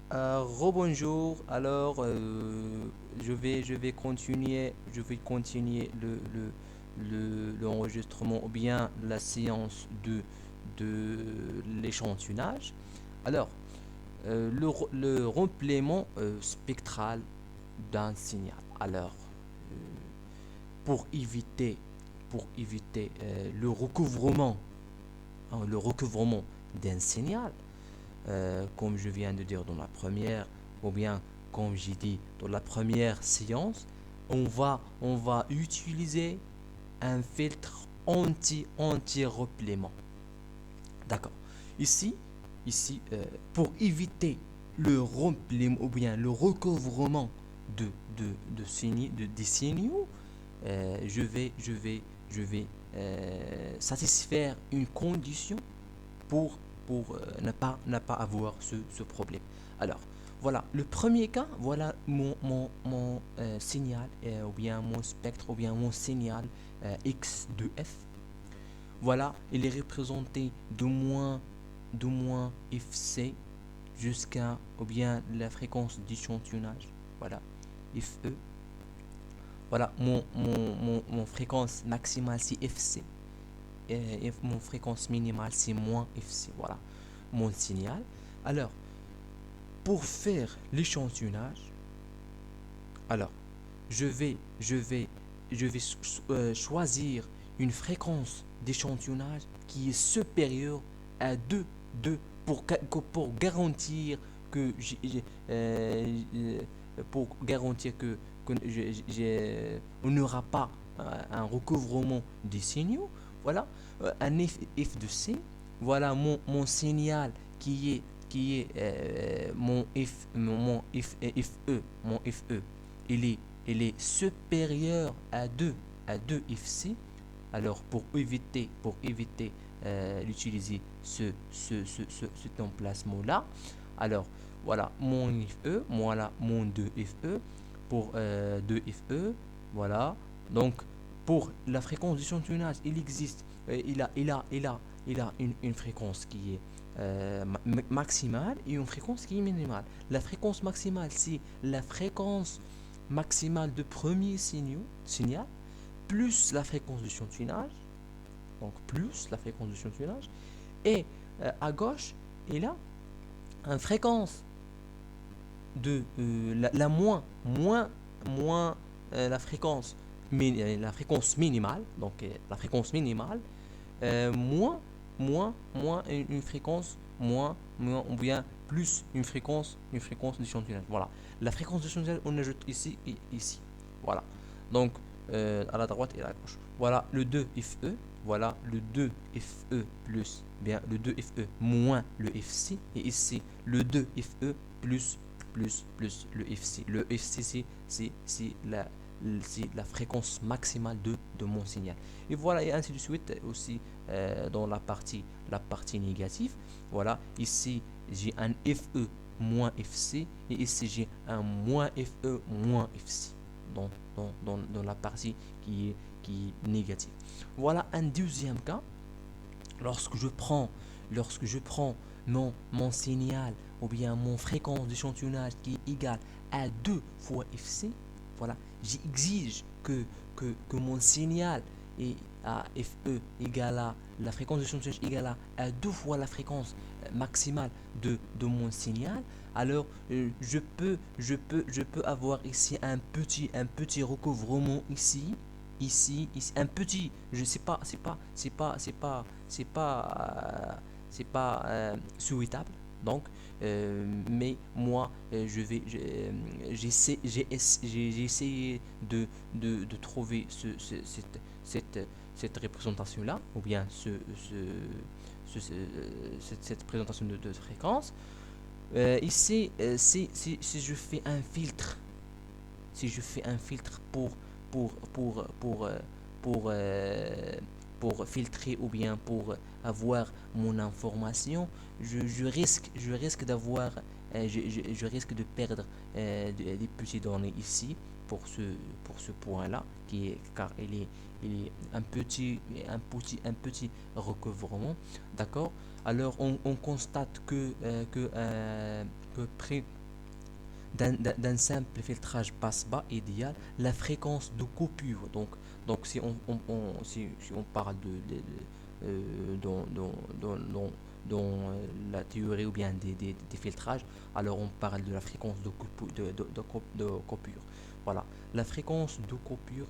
Rebonjour. Alors, je vais continuer l'enregistrement ou bien la séance de l'échantillonnage. Alors, le complément spectral d'un signal. Alors, euh, pour éviter, le recouvrement d'un signal, comme je viens de dire dans la première, ou bien comme j'ai dit dans la première séance, on va utiliser un filtre anti-repliement. D'accord. Ici, pour éviter le repliement ou bien le recouvrement de, des signaux, je vais satisfaire une condition pour, ne pas avoir ce problème. Alors, voilà, le premier cas, voilà mon signal, ou bien mon spectre, ou bien mon signal X de F. Voilà, il est représenté de moins Fc jusqu'à, ou bien la fréquence d'échantillonnage. Voilà, Fe. Voilà, mon fréquence maximale c'est Fc. Et mon fréquence minimale c'est moins Fc. Voilà, mon signal. Alors, pour faire l'échantillonnage, alors je vais choisir une fréquence d'échantillonnage qui est supérieure à 2 pour garantir que pour garantir que on n'aura pas un recouvrement des signaux. Voilà, un f de c. Voilà mon signal qui est mon FE, il est supérieur à 2 FC. Alors pour éviter d'utiliser cet emplacement là, alors voilà mon FE, voilà mon 2 FE pour 2 FE, voilà. Donc pour la fréquence d'échantillonnage, il existe, il a une fréquence qui est maximale et une fréquence qui est minimale. La fréquence maximale, c'est la fréquence maximale de premier signal plus la fréquence d'échantillonnage, donc plus la fréquence d'échantillonnage. Et à gauche, il a une fréquence de la moins la la fréquence minimale, donc la fréquence minimale, moins une fréquence moins ou bien plus une fréquence d'échantillonnage. Voilà, la fréquence d'échantillonnage on ajoute ici et ici. Voilà, donc à la droite et à la gauche. Voilà le 2FE, voilà le 2FE plus bien le 2FE moins le FC, et ici le 2FE plus le FC. Le FC c'est la fréquence maximale de mon signal. Et voilà, et ainsi de suite aussi dans la partie négative. Voilà, ici j'ai un FE moins FC, et ici j'ai un moins FE moins FC dans la partie qui est négative. Voilà un deuxième cas. Lorsque je prends mon signal ou bien mon fréquence d'échantillonnage qui est égale à 2 fois FC, voilà, j'exige que mon signal est à FE égale à la fréquence d'échantillonnage égale à 2 fois la fréquence maximale de mon signal. Alors je peux avoir ici un petit recouvrement ici, un petit, je sais pas, c'est pas souhaitable. Donc, mais moi, j'ai essayé de trouver cette représentation-là, ou bien cette présentation de fréquence. Ici, si je fais un filtre, si je fais un filtre pour, pour, pour, euh, pour, euh, pour filtrer ou bien pour avoir mon information, je risque d'avoir, je risque de perdre des petites données ici. pour ce point-là, car il est un petit recouvrement, d'accord? Alors on constate que près d'un simple filtrage passe-bas idéal, la fréquence de coupure, donc si on parle dans la théorie ou bien des filtrages, alors on parle de la fréquence de coupure. Voilà, la fréquence de coupure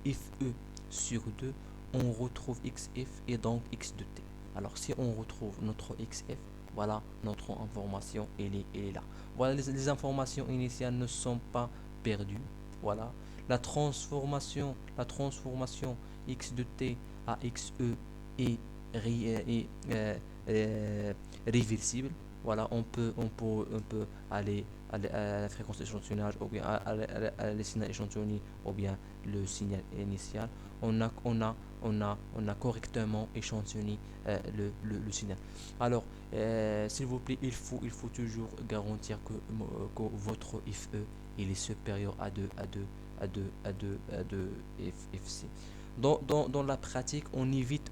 FE sur 2, on retrouve XF et donc X de T. Alors si on retrouve notre XF, voilà notre information, elle est là. Voilà, les informations initiales ne sont pas perdues. Voilà, la transformation x de t à xe est, réversible. Voilà, on peut aller à la fréquence d'échantillonnage ou bien à le signal échantillonné ou bien le signal initial. On a correctement échantillonné le signal. Alors, s'il vous plaît, il faut toujours garantir que votre FE il est supérieur à 2 FC. Dans la pratique, on évite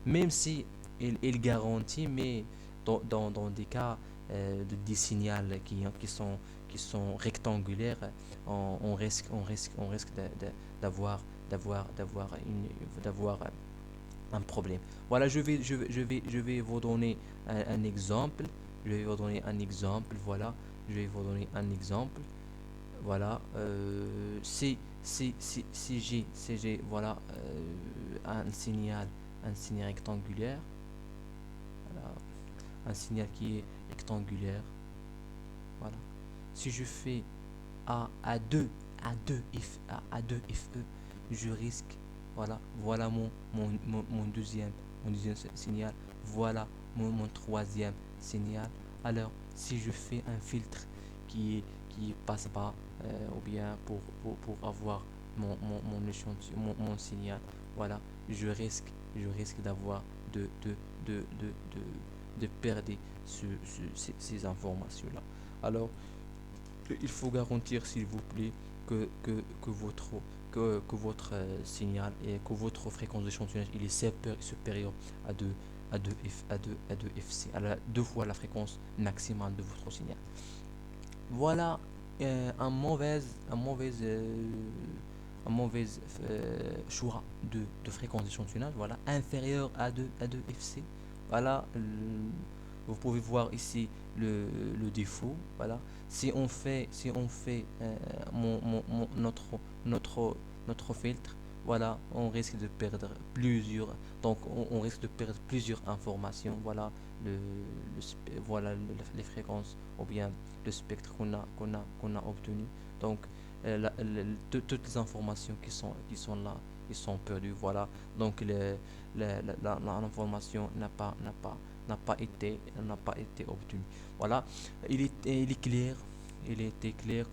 même si il garantit, mais dans des cas des signaux qui sont rectangulaires, on risque d'avoir un problème. Voilà, je vais vous donner un exemple. Je vais vous donner un exemple. Voilà, je vais vous donner un exemple. Voilà, si j'ai voilà un signal rectangulaire. Voilà, un signal qui est rectangulaire. Voilà, si je fais à 2 FE, je risque, voilà mon deuxième signal, voilà mon troisième signal. Alors, si je fais un filtre qui passe pas, ou bien pour avoir mon signal, voilà, je risque d'avoir de perdre ces informations-là. Alors, il faut garantir, s'il vous plaît, que votre signal et que votre fréquence d'échantillonnage il est supérieur à 2 FC, à 2 fois la fréquence maximale de votre signal. Voilà, un mauvais choix de fréquence d'échantillonnage, voilà, inférieur à 2 FC. Voilà, vous pouvez voir ici le défaut. Voilà, si on fait notre filtre, voilà, on risque de perdre plusieurs informations. Voilà, voilà les fréquences ou bien le spectre qu'on a obtenu. Donc, toutes les informations qui sont là, ils sont perdues. Voilà, donc l'information n'a pas été obtenue. Voilà, il est clair. Il était clair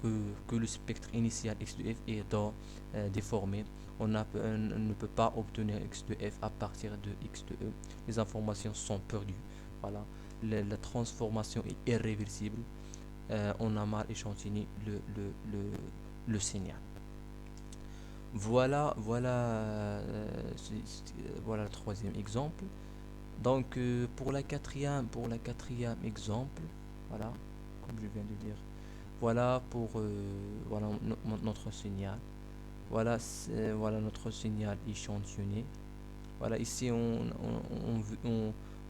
que le spectre initial x de f est déformé. On ne peut pas obtenir x de f à partir de x de e. Les informations sont perdues. Voilà, la transformation est irréversible. On a mal échantillonné le signal. Voilà le troisième exemple. Donc, pour la quatrième exemple, voilà, comme je viens de dire, voilà pour voilà notre signal. Voilà, voilà notre signal échantillonné. Voilà, ici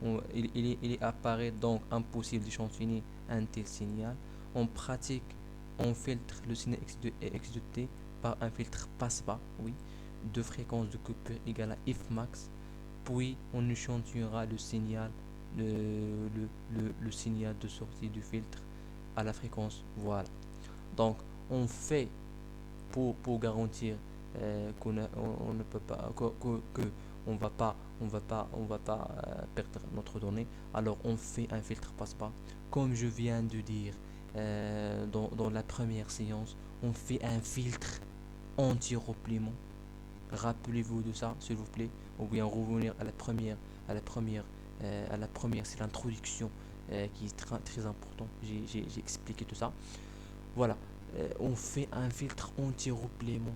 il apparaît donc impossible d'échantillonner un tel signal. En pratique, on filtre le signal x de et x de t par un filtre passe-bas, oui, de fréquence de coupure égale à f max. Puis on échantillonnera le signal de sortie du filtre à la fréquence. Voilà. Donc on fait pour garantir qu'on ne peut pas que on va pas perdre notre donnée. Alors on fait un filtre passe-bas. Comme je viens de dire dans la première séance, on fait un filtre anti-repliement. Rappelez-vous de ça, s'il vous plaît, ou bien revenir à la première, c'est l'introduction qui est très important. J'ai expliqué tout ça. Voilà, on fait un filtre anti-repliement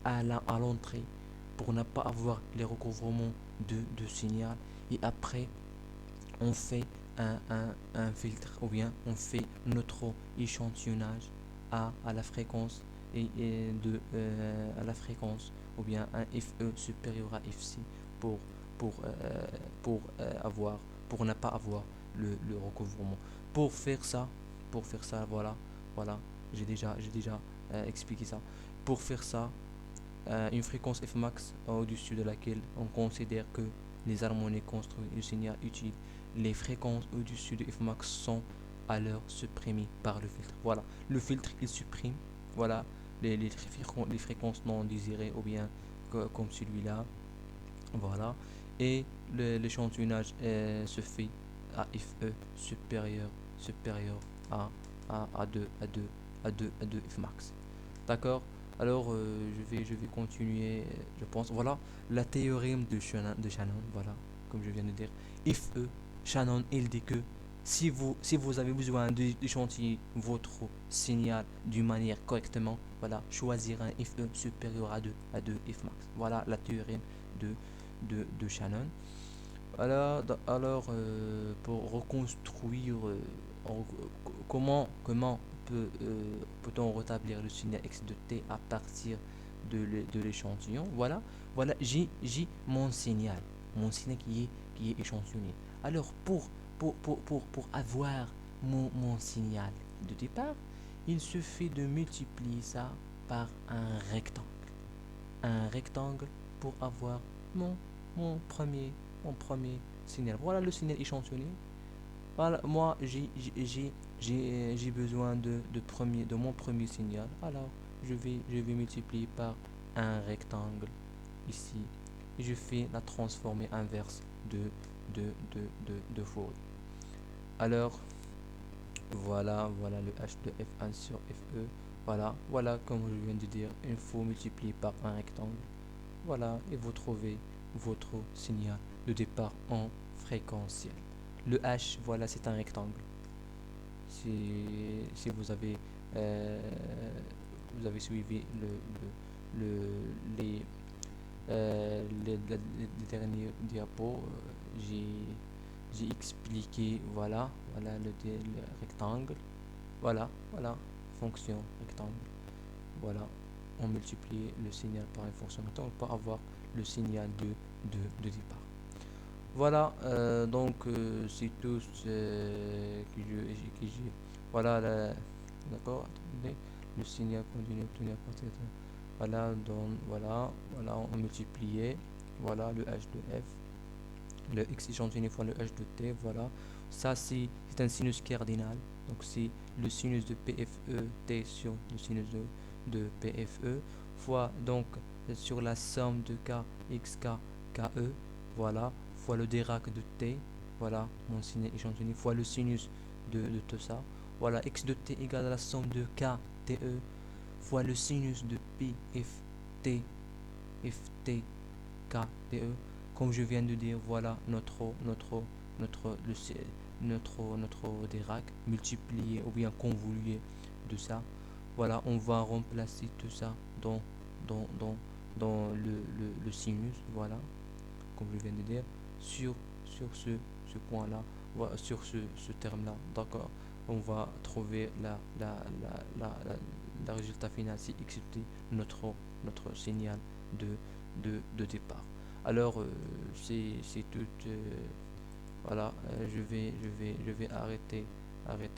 à l'entrée pour ne pas avoir les recouvrements de signal. Et après, on fait un filtre, ou bien on fait notre échantillonnage à la fréquence à la fréquence, ou bien un FE supérieur à FC pour pour euh, avoir, pour ne pas avoir le recouvrement. Pour faire ça, voilà, j'ai déjà expliqué ça. Pour faire ça, une fréquence Fmax au-dessus de laquelle on considère que les harmoniques construisent le signal utile. Les fréquences au-dessus de Fmax sont alors supprimées par le filtre. Voilà, le filtre il supprime, voilà, les fréquences non désirées, ou bien comme celui-là, voilà. Et l'échantillonnage se fait à FE supérieur à, à 2 à 2 à 2 Fmax. D'accord. Alors, je vais continuer, je pense. Voilà, la théorème de Shannon, voilà, comme je viens de dire. If E, Shannon, il dit que si vous avez besoin d'échantiller votre signal d'une manière correctement, voilà, choisir un if E supérieur à 2 if max. Voilà la théorème de, de Shannon. Alors, pour reconstruire, comment peut-on rétablir le signal x de t à partir de l'échantillon? Voilà, j'ai mon signal qui est échantillonné. Alors, pour avoir mon signal de départ, il suffit de multiplier ça par un rectangle pour avoir mon, mon premier, mon premier signal. Voilà le signal échantillonné. Voilà, moi j'ai besoin de mon premier signal. Alors je vais multiplier par un rectangle ici. Et je fais la transformée inverse de Fourier. Alors voilà le h de f1 sur fe. Voilà comme je viens de dire, il faut multiplier par un rectangle. Voilà, et vous trouvez votre signal de départ en fréquentiel. Le H, voilà, c'est un rectangle. Si euh, vous avez suivi les, les derniers diapos, j'ai expliqué, voilà le rectangle. Voilà, fonction rectangle. Voilà, on multiplie le signal par une fonction rectangle pour avoir le signal de départ. Voilà, donc c'est tout que j'ai. Voilà, d'accord, attendez, le signal continue obtenu à partir de. Voilà, on multipliait, voilà, le h de f, le x échantillonné fois le h de t, voilà. Ça, c'est un sinus cardinal, donc c'est le sinus de PFE t sur le sinus de PFE, fois donc sur la somme de k, xk, ke, voilà, fois le Dirac de t, voilà, mon signe échantillonné, fois le sinus de tout ça, voilà, x de t égale à la somme de k, te, fois le sinus de pi, ft, k, te. Comme je viens de dire, voilà notre Dirac multiplié ou bien convolué de ça. Voilà, on va remplacer tout ça dans, dans, dans le sinus, voilà, comme je viens de dire, sur ce point-là, voilà, sur ce terme-là, d'accord. On va trouver la résultat final, c'est exécuter notre signal de départ. Alors, c'est tout. Voilà, je vais arrêter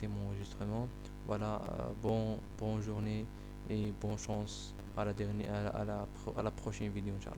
mon enregistrement. Voilà, bonne journée et bonne chance à la prochaine vidéo, Inch'Allah.